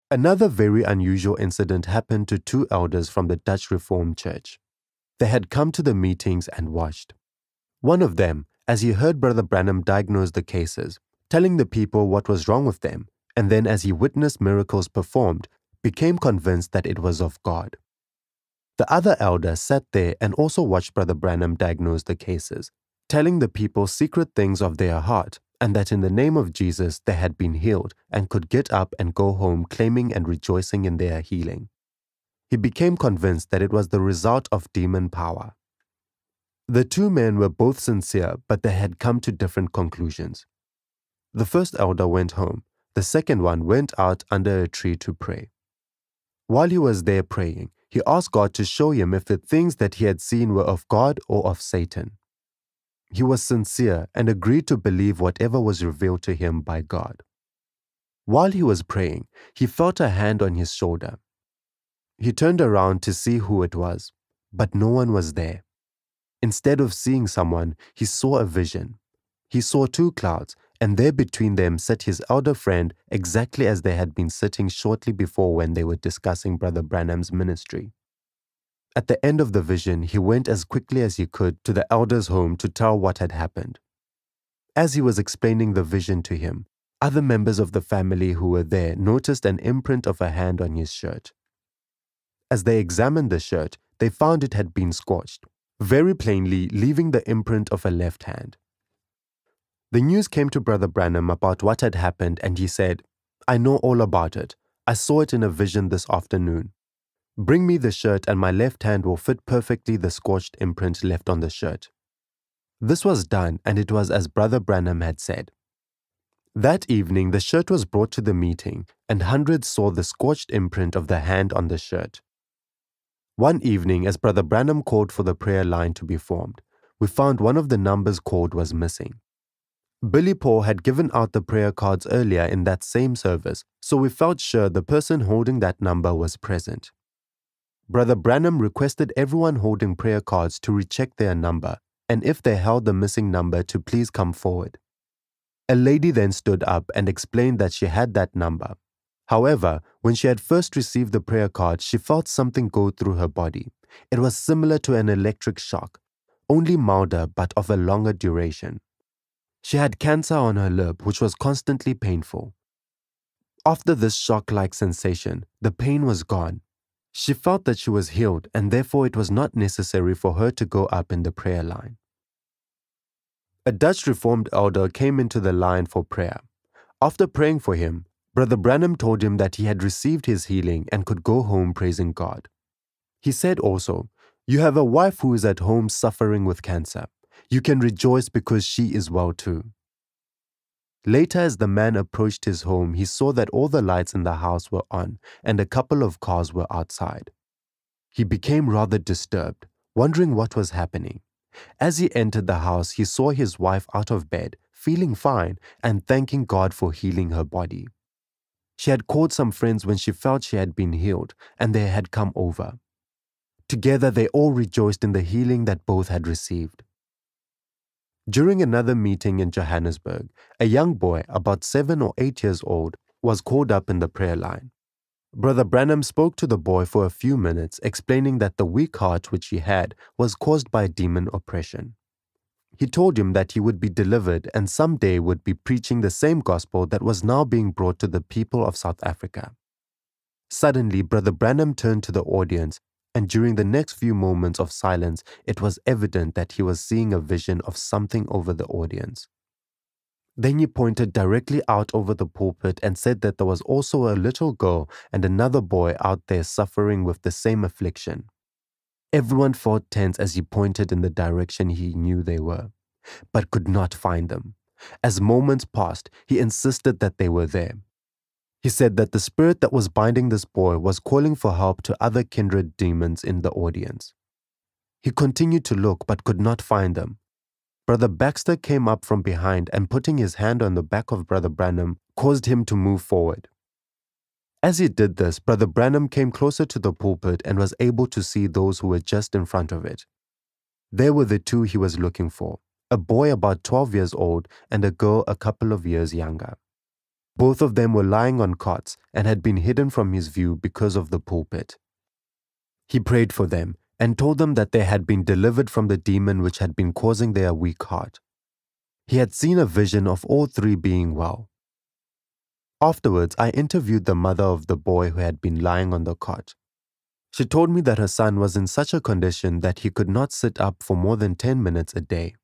Another very unusual incident happened to two elders from the Dutch Reformed Church. They had come to the meetings and watched. One of them, as he heard Brother Branham diagnose the cases, telling the people what was wrong with them, and then as he witnessed miracles performed, became convinced that it was of God. The other elder sat there and also watched Brother Branham diagnose the cases, telling the people secret things of their heart, and that in the name of Jesus they had been healed and could get up and go home claiming and rejoicing in their healing. He became convinced that it was the result of demon power. The two men were both sincere, but they had come to different conclusions. The first elder went home. The second one went out under a tree to pray. While he was there praying, he asked God to show him if the things that he had seen were of God or of Satan. He was sincere and agreed to believe whatever was revealed to him by God. While he was praying, he felt a hand on his shoulder. He turned around to see who it was, but no one was there. Instead of seeing someone, he saw a vision. He saw two clouds, and there between them sat his elder friend exactly as they had been sitting shortly before when they were discussing Brother Branham's ministry. At the end of the vision, he went as quickly as he could to the elder's home to tell what had happened. As he was explaining the vision to him, other members of the family who were there noticed an imprint of a hand on his shirt. As they examined the shirt, they found it had been scorched, very plainly leaving the imprint of a left hand. The news came to Brother Branham about what had happened, and he said, "I know all about it. I saw it in a vision this afternoon. Bring me the shirt and my left hand will fit perfectly the scorched imprint left on the shirt." This was done, and it was as Brother Branham had said. That evening, the shirt was brought to the meeting, and hundreds saw the scorched imprint of the hand on the shirt. One evening, as Brother Branham called for the prayer line to be formed, we found one of the numbers called was missing. Billy Paul had given out the prayer cards earlier in that same service, so we felt sure the person holding that number was present. Brother Branham requested everyone holding prayer cards to recheck their number, and if they held the missing number to please come forward. A lady then stood up and explained that she had that number. However, when she had first received the prayer card, she felt something go through her body. It was similar to an electric shock, only milder but of a longer duration. She had cancer on her lip, which was constantly painful. After this shock-like sensation, the pain was gone. She felt that she was healed, and therefore it was not necessary for her to go up in the prayer line. A Dutch Reformed elder came into the line for prayer. After praying for him, Brother Branham told him that he had received his healing and could go home praising God. He said also, "You have a wife who is at home suffering with cancer. You can rejoice because she is well too." Later, as the man approached his home, he saw that all the lights in the house were on and a couple of cars were outside. He became rather disturbed, wondering what was happening. As he entered the house, he saw his wife out of bed, feeling fine and thanking God for healing her body. She had called some friends when she felt she had been healed, and they had come over. Together, they all rejoiced in the healing that both had received. During another meeting in Johannesburg, a young boy, about 7 or 8 years old, was called up in the prayer line. Brother Branham spoke to the boy for a few minutes, explaining that the weak heart which he had was caused by demon oppression. He told him that he would be delivered and someday would be preaching the same gospel that was now being brought to the people of South Africa. Suddenly, Brother Branham turned to the audience, and during the next few moments of silence, it was evident that he was seeing a vision of something over the audience. Then he pointed directly out over the pulpit and said that there was also a little girl and another boy out there suffering with the same affliction. Everyone felt tense as he pointed in the direction he knew they were, but could not find them. As moments passed, he insisted that they were there. He said that the spirit that was binding this boy was calling for help to other kindred demons in the audience. He continued to look but could not find them. Brother Baxter came up from behind and putting his hand on the back of Brother Branham caused him to move forward. As he did this, Brother Branham came closer to the pulpit and was able to see those who were just in front of it. There were the two he was looking for, a boy about 12 years old and a girl a couple of years younger. Both of them were lying on cots and had been hidden from his view because of the pulpit. He prayed for them and told them that they had been delivered from the demon which had been causing their weak heart. He had seen a vision of all three being well. Afterwards, I interviewed the mother of the boy who had been lying on the cot. She told me that her son was in such a condition that he could not sit up for more than 10 minutes a day.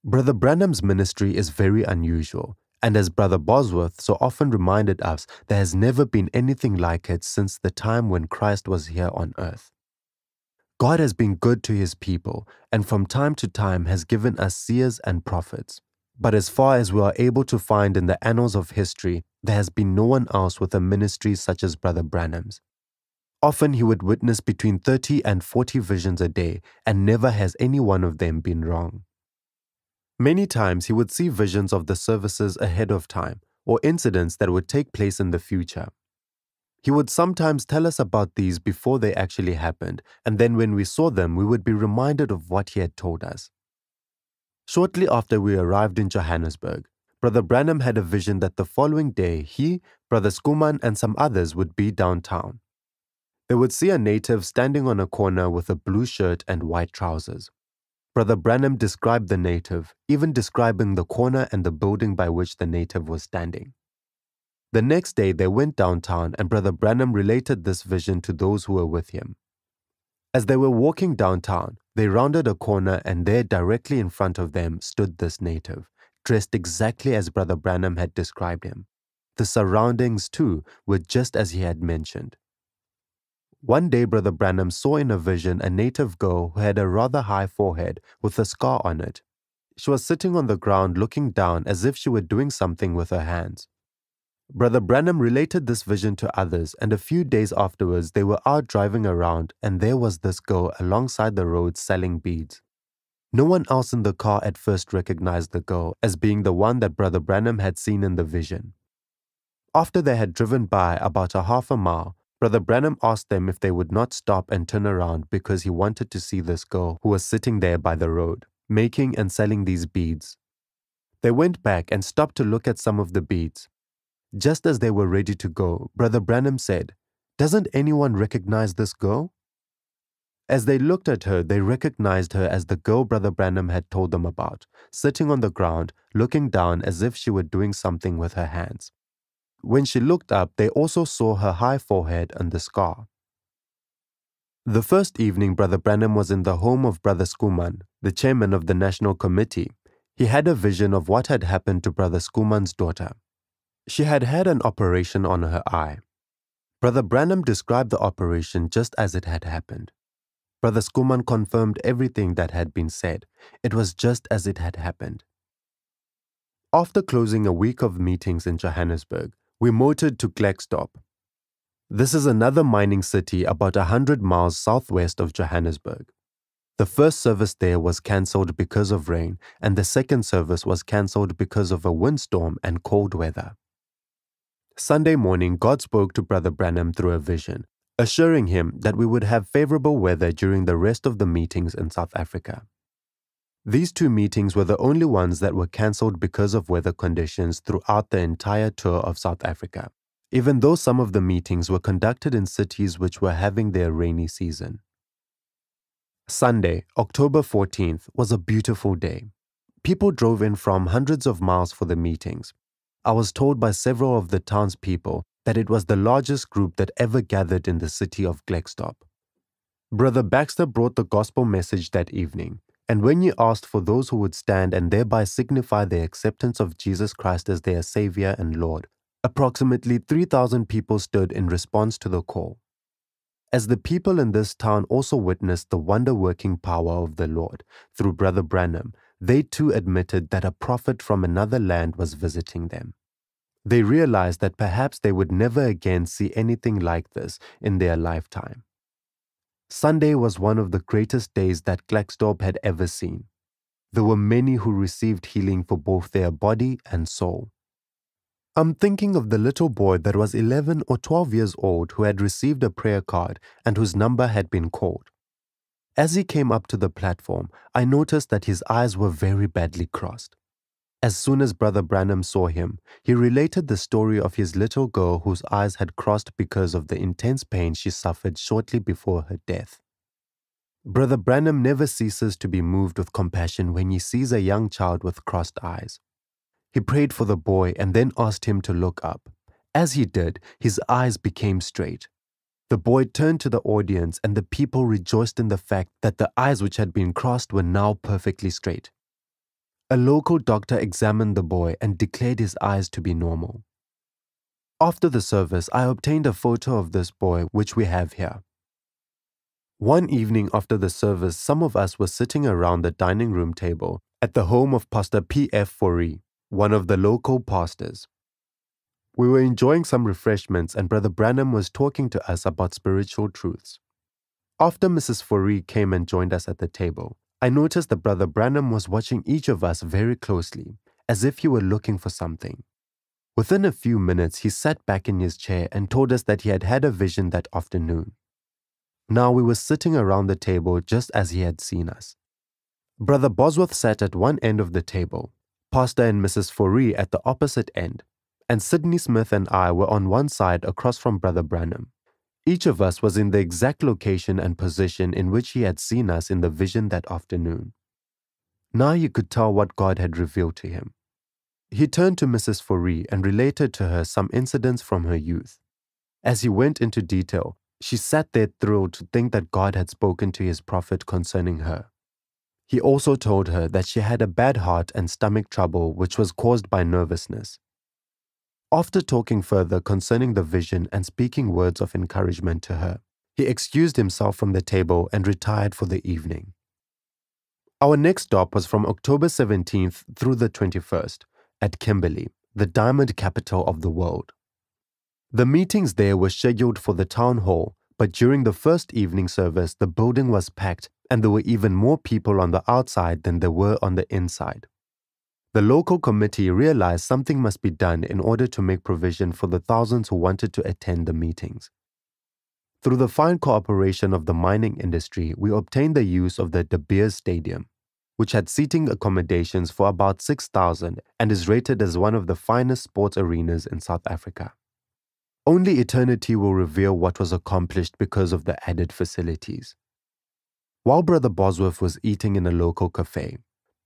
Brother Branham's ministry is very unusual, and as Brother Bosworth so often reminded us, there has never been anything like it since the time when Christ was here on earth. God has been good to his people, and from time to time has given us seers and prophets. But as far as we are able to find in the annals of history, there has been no one else with a ministry such as Brother Branham's. Often he would witness between 30 and 40 visions a day, and never has any one of them been wrong. Many times he would see visions of the services ahead of time, or incidents that would take place in the future. He would sometimes tell us about these before they actually happened, and then when we saw them, we would be reminded of what he had told us. Shortly after we arrived in Johannesburg, Brother Branham had a vision that the following day he, Brother Schoeman, and some others would be downtown. They would see a native standing on a corner with a blue shirt and white trousers. Brother Branham described the native, even describing the corner and the building by which the native was standing. The next day they went downtown and Brother Branham related this vision to those who were with him. As they were walking downtown, they rounded a corner and there directly in front of them stood this native, dressed exactly as Brother Branham had described him. The surroundings, too, were just as he had mentioned. One day Brother Branham saw in a vision a native girl who had a rather high forehead with a scar on it. She was sitting on the ground looking down as if she were doing something with her hands. Brother Branham related this vision to others, and a few days afterwards they were out driving around and there was this girl alongside the road selling beads. No one else in the car at first recognized the girl as being the one that Brother Branham had seen in the vision. After they had driven by about a half a mile, Brother Branham asked them if they would not stop and turn around because he wanted to see this girl who was sitting there by the road, making and selling these beads. They went back and stopped to look at some of the beads. Just as they were ready to go, Brother Branham said, "Doesn't anyone recognize this girl?" As they looked at her, they recognized her as the girl Brother Branham had told them about, sitting on the ground, looking down as if she were doing something with her hands. When she looked up, they also saw her high forehead and the scar. The first evening Brother Branham was in the home of Brother Schoeman, the chairman of the National Committee. He had a vision of what had happened to Brother Schoeman's daughter. She had had an operation on her eye. Brother Branham described the operation just as it had happened. Brother Schoeman confirmed everything that had been said. It was just as it had happened. After closing a week of meetings in Johannesburg, we motored to Klerksdorp. This is another mining city about 100 miles southwest of Johannesburg. The first service there was cancelled because of rain, and the second service was cancelled because of a windstorm and cold weather. Sunday morning, God spoke to Brother Branham through a vision, assuring him that we would have favorable weather during the rest of the meetings in South Africa. These two meetings were the only ones that were cancelled because of weather conditions throughout the entire tour of South Africa, even though some of the meetings were conducted in cities which were having their rainy season. Sunday, October 14th, was a beautiful day. People drove in from hundreds of miles for the meetings. I was told by several of the townspeople that it was the largest group that ever gathered in the city of Klerksdorp. Brother Baxter brought the gospel message that evening, and when he asked for those who would stand and thereby signify their acceptance of Jesus Christ as their Savior and Lord, approximately 3,000 people stood in response to the call. As the people in this town also witnessed the wonder-working power of the Lord through Brother Branham, they too admitted that a prophet from another land was visiting them. They realized that perhaps they would never again see anything like this in their lifetime. Sunday was one of the greatest days that Klerksdorp had ever seen. There were many who received healing for both their body and soul. I'm thinking of the little boy that was 11 or 12 years old who had received a prayer card and whose number had been called. As he came up to the platform, I noticed that his eyes were very badly crossed. As soon as Brother Branham saw him, he related the story of his little girl whose eyes had crossed because of the intense pain she suffered shortly before her death. Brother Branham never ceases to be moved with compassion when he sees a young child with crossed eyes. He prayed for the boy and then asked him to look up. As he did, his eyes became straight. The boy turned to the audience and the people rejoiced in the fact that the eyes which had been crossed were now perfectly straight. A local doctor examined the boy and declared his eyes to be normal. After the service, I obtained a photo of this boy, which we have here. One evening after the service, some of us were sitting around the dining room table at the home of Pastor P.F. Foree, one of the local pastors. We were enjoying some refreshments and Brother Branham was talking to us about spiritual truths. After Mrs. Foree came and joined us at the table, I noticed that Brother Branham was watching each of us very closely, as if he were looking for something. Within a few minutes, he sat back in his chair and told us that he had had a vision that afternoon. Now we were sitting around the table just as he had seen us. Brother Bosworth sat at one end of the table, Pastor and Mrs. Foree at the opposite end, and Sidney Smith and I were on one side across from Brother Branham. Each of us was in the exact location and position in which he had seen us in the vision that afternoon. Now you could tell what God had revealed to him. He turned to Mrs. Foree and related to her some incidents from her youth. As he went into detail, she sat there thrilled to think that God had spoken to his prophet concerning her. He also told her that she had a bad heart and stomach trouble which was caused by nervousness. After talking further concerning the vision and speaking words of encouragement to her, he excused himself from the table and retired for the evening. Our next stop was from October 17th through the 21st at Kimberley, the diamond capital of the world. The meetings there were scheduled for the town hall, but during the first evening service, the building was packed and there were even more people on the outside than there were on the inside. The local committee realized something must be done in order to make provision for the thousands who wanted to attend the meetings. Through the fine cooperation of the mining industry, we obtained the use of the De Beers Stadium, which had seating accommodations for about 6,000 and is rated as one of the finest sports arenas in South Africa. Only eternity will reveal what was accomplished because of the added facilities. While Brother Bosworth was eating in a local cafe,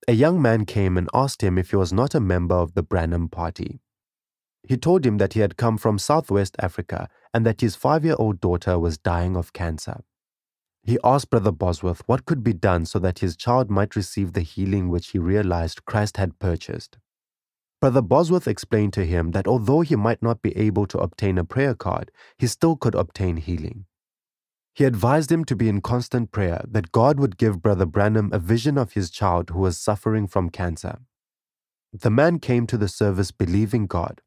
a young man came and asked him if he was not a member of the Branham Party. He told him that he had come from Southwest Africa and that his 5-year-old daughter was dying of cancer. He asked Brother Bosworth what could be done so that his child might receive the healing which he realized Christ had purchased. Brother Bosworth explained to him that although he might not be able to obtain a prayer card, he still could obtain healing. He advised him to be in constant prayer that God would give Brother Branham a vision of his child who was suffering from cancer. The man came to the service believing God.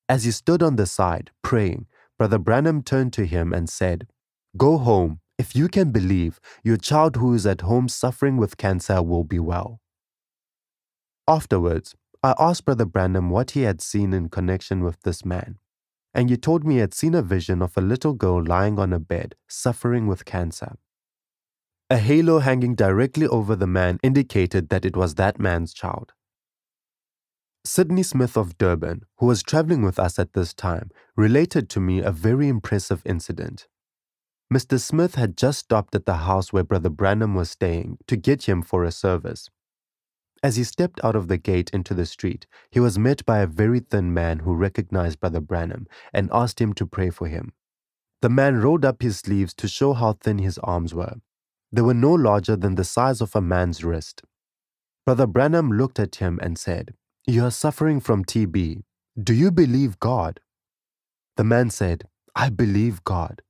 As he stood on the side, praying, Brother Branham turned to him and said, "Go home. If you can believe, your child who is at home suffering with cancer will be well." Afterwards, I asked Brother Branham what he had seen in connection with this man, and he told me he had seen a vision of a little girl lying on a bed, suffering with cancer. A halo hanging directly over the man indicated that it was that man's child. Sidney Smith of Durban, who was traveling with us at this time, related to me a very impressive incident. Mr. Smith had just stopped at the house where Brother Branham was staying to get him for a service. As he stepped out of the gate into the street, he was met by a very thin man who recognized Brother Branham and asked him to pray for him. The man rolled up his sleeves to show how thin his arms were. They were no larger than the size of a man's wrist. Brother Branham looked at him and said, "You are suffering from TB. Do you believe God?" The man said, "I believe God."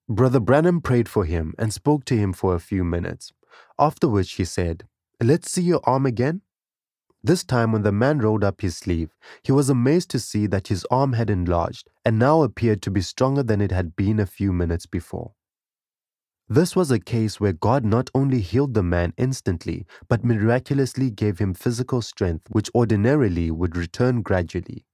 Brother Branham prayed for him and spoke to him for a few minutes, after which he said, "Let's see your arm again." This time when the man rolled up his sleeve, he was amazed to see that his arm had enlarged and now appeared to be stronger than it had been a few minutes before. This was a case where God not only healed the man instantly, but miraculously gave him physical strength which ordinarily would return gradually.